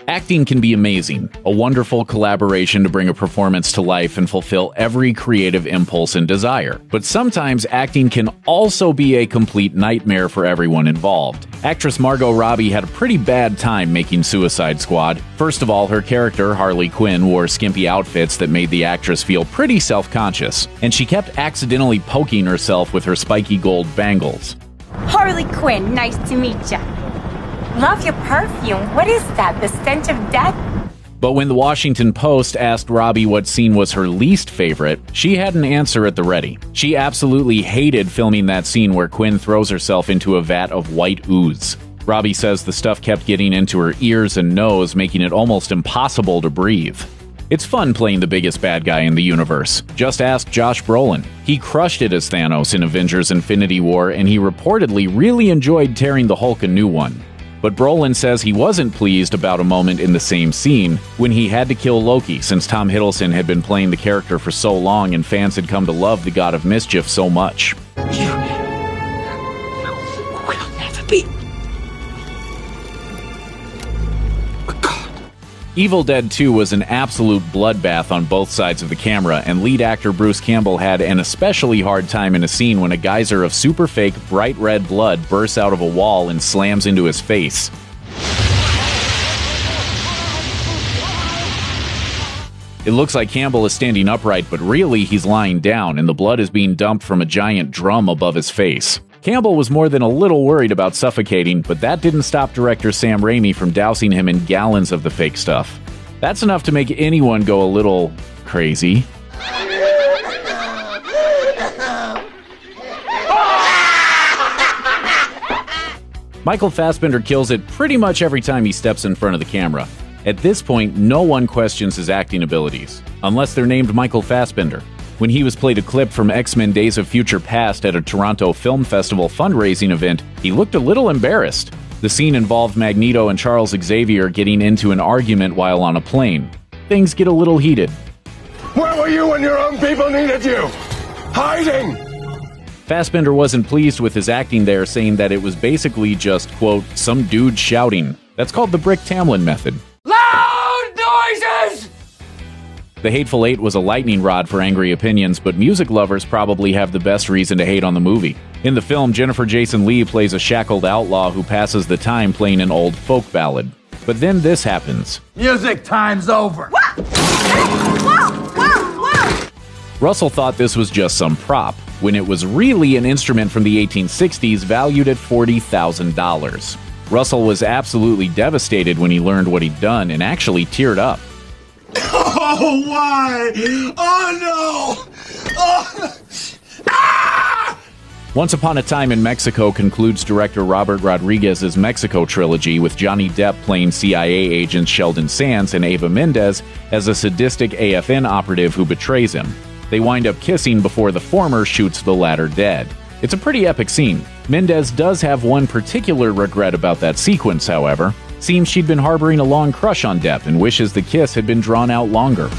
Acting can be amazing, a wonderful collaboration to bring a performance to life and fulfill every creative impulse and desire. But sometimes acting can also be a complete nightmare for everyone involved. Actress Margot Robbie had a pretty bad time making Suicide Squad. First of all, her character, Harley Quinn, wore skimpy outfits that made the actress feel pretty self-conscious, and she kept accidentally poking herself with her spiky gold bangles. Harley Quinn, nice to meet ya. Love your perfume. What is that? The stench of death? But when the Washington Post asked Robbie what scene was her least favorite, she had an answer at the ready. She absolutely hated filming that scene where Quinn throws herself into a vat of white ooze. Robbie says the stuff kept getting into her ears and nose, making it almost impossible to breathe. It's fun playing the biggest bad guy in the universe. Just ask Josh Brolin. He crushed it as Thanos in Avengers Infinity War, and he reportedly really enjoyed tearing the Hulk a new one. But Brolin says he wasn't pleased about a moment in the same scene when he had to kill Loki, since Tom Hiddleston had been playing the character for so long and fans had come to love the God of Mischief so much. You will never be a god. Evil Dead 2 was an absolute bloodbath on both sides of the camera, and lead actor Bruce Campbell had an especially hard time in a scene when a geyser of super fake bright red blood bursts out of a wall and slams into his face. It looks like Campbell is standing upright, but really he's lying down, and the blood is being dumped from a giant drum above his face. Campbell was more than a little worried about suffocating, but that didn't stop director Sam Raimi from dousing him in gallons of the fake stuff. That's enough to make anyone go a little crazy. Michael Fassbender kills it pretty much every time he steps in front of the camera. At this point, no one questions his acting abilities, unless they're named Michael Fassbender. When he was played a clip from X-Men Days of Future Past at a Toronto Film Festival fundraising event, he looked a little embarrassed. The scene involved Magneto and Charles Xavier getting into an argument while on a plane. Things get a little heated. Where were you when your own people needed you? Hiding! Fassbender wasn't pleased with his acting there, saying that it was basically just, quote, some dude shouting. That's called the Brick Tamland method. Loud noises! The Hateful Eight was a lightning rod for angry opinions, but music lovers probably have the best reason to hate on the movie. In the film, Jennifer Jason Leigh plays a shackled outlaw who passes the time playing an old folk ballad. But then this happens. Music time's over. Whoa! Whoa! Russell thought this was just some prop, when it was really an instrument from the 1860s valued at $40,000. Russell was absolutely devastated when he learned what he'd done and actually teared up. Oh, why? Oh, no! Oh. Ah! Once Upon a Time in Mexico concludes director Robert Rodriguez's Mexico trilogy, with Johnny Depp playing CIA agent Sheldon Sands and Eva Mendes as a sadistic AFN operative who betrays him. They wind up kissing before the former shoots the latter dead. It's a pretty epic scene. Mendes does have one particular regret about that sequence, however. Seems she'd been harboring a long crush on Depp and wishes the kiss had been drawn out longer.